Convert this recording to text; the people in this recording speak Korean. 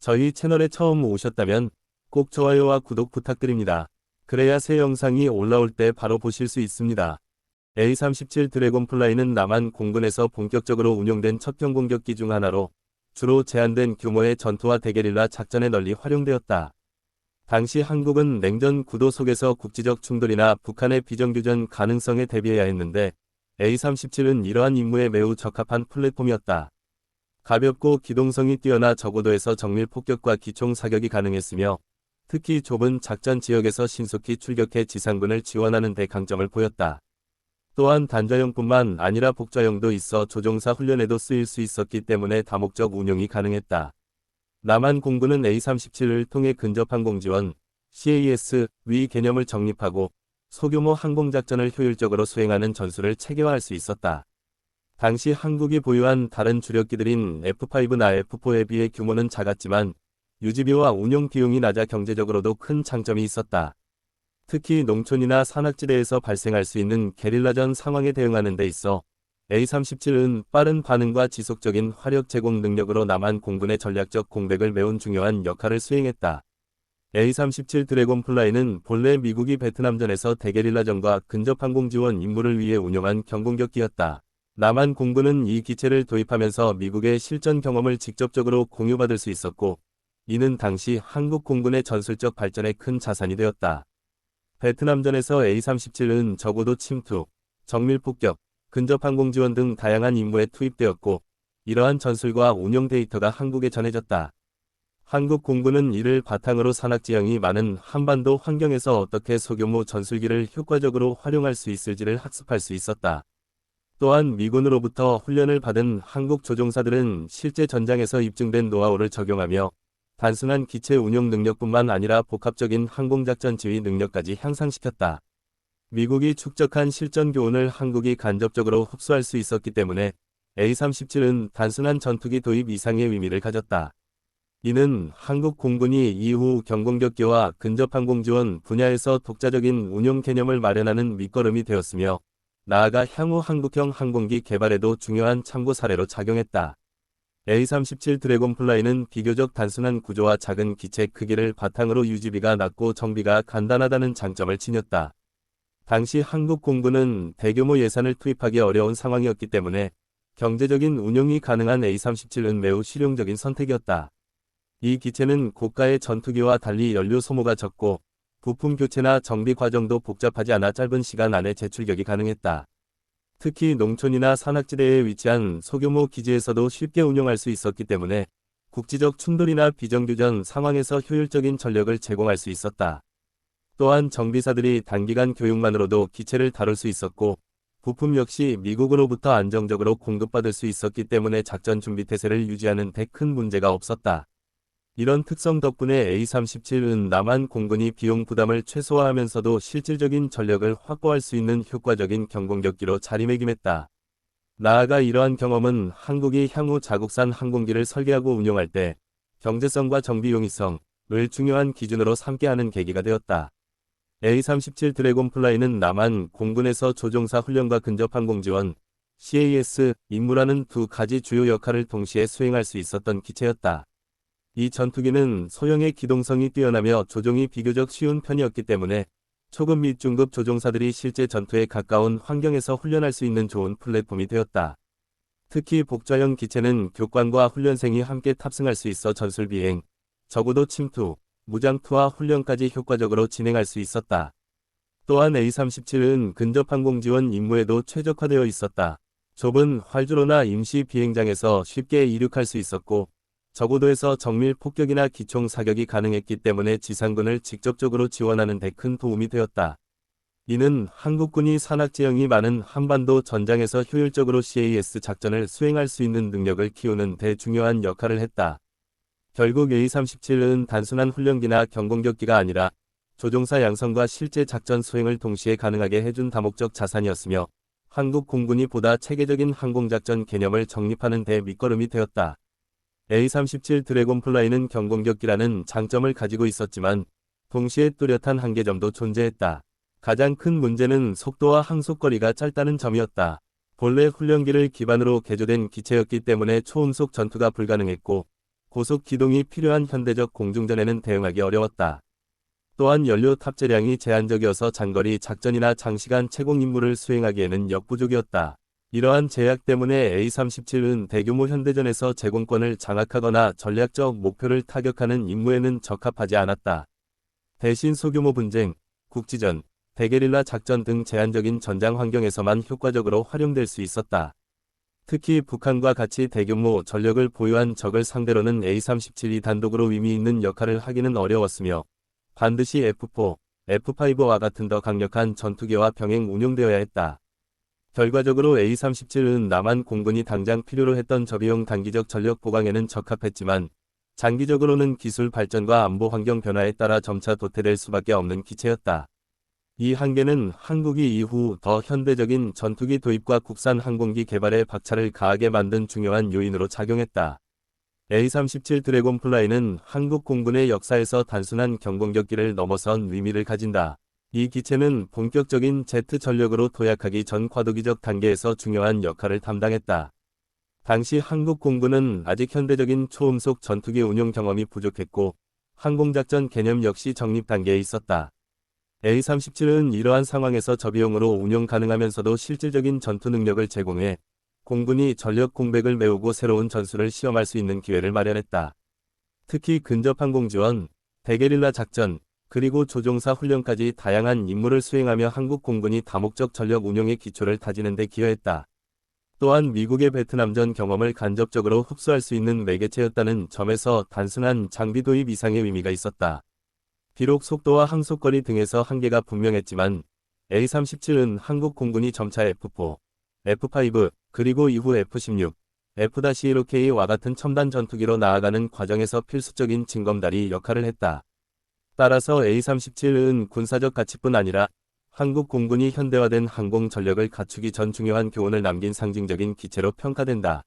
저희 채널에 처음 오셨다면 꼭 좋아요와 구독 부탁드립니다. 그래야 새 영상이 올라올 때 바로 보실 수 있습니다. A-37 드래곤플라이는 남한 공군에서 본격적으로 운용된 첫 경공격기 중 하나로 주로 제한된 규모의 전투와 대게릴라 작전에 널리 활용되었다. 당시 한국은 냉전 구도 속에서 국지적 충돌이나 북한의 비정규전 가능성에 대비해야 했는데 A-37은 이러한 임무에 매우 적합한 플랫폼이었다. 가볍고 기동성이 뛰어나 저고도에서 정밀 폭격과 기총 사격이 가능했으며 특히 좁은 작전 지역에서 신속히 출격해 지상군을 지원하는 데 강점을 보였다. 또한 단좌형뿐만 아니라 복좌형도 있어 조종사 훈련에도 쓰일 수 있었기 때문에 다목적 운용이 가능했다. 남한 공군은 A-37을 통해 근접항공 지원, CAS 위 개념을 정립하고 소규모 항공작전을 효율적으로 수행하는 전술을 체계화할 수 있었다. 당시 한국이 보유한 다른 주력기들인 F5나 F4에 비해 규모는 작았지만 유지비와 운용 비용이 낮아 경제적으로도 큰 장점이 있었다. 특히 농촌이나 산악지대에서 발생할 수 있는 게릴라전 상황에 대응하는 데 있어 A-37은 빠른 반응과 지속적인 화력 제공 능력으로 남한 공군의 전략적 공백을 메운 중요한 역할을 수행했다. A-37 드래곤플라이는 본래 미국이 베트남전에서 대게릴라전과 근접항공 지원 임무를 위해 운용한 경공격기였다. 남한 공군은 이 기체를 도입하면서 미국의 실전 경험을 직접적으로 공유받을 수 있었고, 이는 당시 한국 공군의 전술적 발전에 큰 자산이 되었다. 베트남전에서 A-37은 저고도 침투, 정밀 폭격, 근접항공 지원 등 다양한 임무에 투입되었고, 이러한 전술과 운용 데이터가 한국에 전해졌다. 한국 공군은 이를 바탕으로 산악지형이 많은 한반도 환경에서 어떻게 소규모 전술기를 효과적으로 활용할 수 있을지를 학습할 수 있었다. 또한 미군으로부터 훈련을 받은 한국 조종사들은 실제 전장에서 입증된 노하우를 적용하며 단순한 기체 운용 능력뿐만 아니라 복합적인 항공작전 지휘 능력까지 향상시켰다. 미국이 축적한 실전 교훈을 한국이 간접적으로 흡수할 수 있었기 때문에 A-37은 단순한 전투기 도입 이상의 의미를 가졌다. 이는 한국 공군이 이후 경공격기와 근접항공 지원 분야에서 독자적인 운용 개념을 마련하는 밑거름이 되었으며 나아가 향후 한국형 항공기 개발에도 중요한 참고 사례로 작용했다. A-37 드래곤플라이는 비교적 단순한 구조와 작은 기체 크기를 바탕으로 유지비가 낮고 정비가 간단하다는 장점을 지녔다. 당시 한국 공군은 대규모 예산을 투입하기 어려운 상황이었기 때문에 경제적인 운용이 가능한 A-37은 매우 실용적인 선택이었다. 이 기체는 고가의 전투기와 달리 연료 소모가 적고 부품 교체나 정비 과정도 복잡하지 않아 짧은 시간 안에 재출격이 가능했다. 특히 농촌이나 산악지대에 위치한 소규모 기지에서도 쉽게 운용할 수 있었기 때문에 국지적 충돌이나 비정규전 상황에서 효율적인 전력을 제공할 수 있었다. 또한 정비사들이 단기간 교육만으로도 기체를 다룰 수 있었고 부품 역시 미국으로부터 안정적으로 공급받을 수 있었기 때문에 작전 준비 태세를 유지하는 데 큰 문제가 없었다. 이런 특성 덕분에 A-37은 남한 공군이 비용 부담을 최소화하면서도 실질적인 전력을 확보할 수 있는 효과적인 경공격기로 자리매김했다. 나아가 이러한 경험은 한국이 향후 자국산 항공기를 설계하고 운용할 때 경제성과 정비 용이성을 중요한 기준으로 삼게 하는 계기가 되었다. A-37 드래곤플라이는 남한 공군에서 조종사 훈련과 근접항공 지원, CAS 임무라는 두 가지 주요 역할을 동시에 수행할 수 있었던 기체였다. 이 전투기는 소형의 기동성이 뛰어나며 조종이 비교적 쉬운 편이었기 때문에 초급 및 중급 조종사들이 실제 전투에 가까운 환경에서 훈련할 수 있는 좋은 플랫폼이 되었다. 특히 복좌형 기체는 교관과 훈련생이 함께 탑승할 수 있어 전술 비행, 저고도 침투, 무장 투하 훈련까지 효과적으로 진행할 수 있었다. 또한 A-37은 근접항공 지원 임무에도 최적화되어 있었다. 좁은 활주로나 임시 비행장에서 쉽게 이륙할 수 있었고 저고도에서 정밀 폭격이나 기총 사격이 가능했기 때문에 지상군을 직접적으로 지원하는 데 큰 도움이 되었다. 이는 한국군이 산악지형이 많은 한반도 전장에서 효율적으로 CAS 작전을 수행할 수 있는 능력을 키우는 데 중요한 역할을 했다. 결국 A-37은 단순한 훈련기나 경공격기가 아니라 조종사 양성과 실제 작전 수행을 동시에 가능하게 해준 다목적 자산이었으며 한국 공군이 보다 체계적인 항공작전 개념을 정립하는 데 밑거름이 되었다. A-37 드래곤플라이는 경공격기라는 장점을 가지고 있었지만 동시에 뚜렷한 한계점도 존재했다. 가장 큰 문제는 속도와 항속거리가 짧다는 점이었다. 본래 훈련기를 기반으로 개조된 기체였기 때문에 초음속 전투가 불가능했고 고속 기동이 필요한 현대적 공중전에는 대응하기 어려웠다. 또한 연료 탑재량이 제한적이어서 장거리 작전이나 장시간 채공 임무를 수행하기에는 역부족이었다. 이러한 제약 때문에 A-37은 대규모 현대전에서 제공권을 장악하거나 전략적 목표를 타격하는 임무에는 적합하지 않았다. 대신 소규모 분쟁, 국지전, 대게릴라 작전 등 제한적인 전장 환경에서만 효과적으로 활용될 수 있었다. 특히 북한과 같이 대규모 전력을 보유한 적을 상대로는 A-37이 단독으로 의미 있는 역할을 하기는 어려웠으며 반드시 F-4, F-5와 같은 더 강력한 전투기와 병행 운용되어야 했다. 결과적으로 A-37은 남한 공군이 당장 필요로 했던 저비용 단기적 전력 보강에는 적합했지만 장기적으로는 기술 발전과 안보 환경 변화에 따라 점차 도태될 수밖에 없는 기체였다. 이 한계는 한국이 이후 더 현대적인 전투기 도입과 국산 항공기 개발에 박차를 가하게 만든 중요한 요인으로 작용했다. A-37 드래곤 플라이는 한국 공군의 역사에서 단순한 경공격기를 넘어선 의미를 가진다. 이 기체는 본격적인 제트 전력으로 도약하기 전 과도기적 단계에서 중요한 역할을 담당했다. 당시 한국 공군은 아직 현대적인 초음속 전투기 운용 경험이 부족했고 항공작전 개념 역시 정립 단계에 있었다. A-37은 이러한 상황에서 저비용으로 운용 가능하면서도 실질적인 전투 능력을 제공해 공군이 전력 공백을 메우고 새로운 전술을 시험할 수 있는 기회를 마련했다. 특히 근접 항공 지원, 대게릴라 작전, 그리고 조종사 훈련까지 다양한 임무를 수행하며 한국 공군이 다목적 전력 운용의 기초를 다지는 데 기여했다. 또한 미국의 베트남전 경험을 간접적으로 흡수할 수 있는 매개체였다는 점에서 단순한 장비 도입 이상의 의미가 있었다. 비록 속도와 항속거리 등에서 한계가 분명했지만 A-37은 한국 공군이 점차 F-4, F-5, 그리고 이후 F-16, F-15K와 같은 첨단 전투기로 나아가는 과정에서 필수적인 징검다리 역할을 했다. 따라서 A-37은 군사적 가치뿐 아니라 한국 공군이 현대화된 항공 전력을 갖추기 전 중요한 교훈을 남긴 상징적인 기체로 평가된다.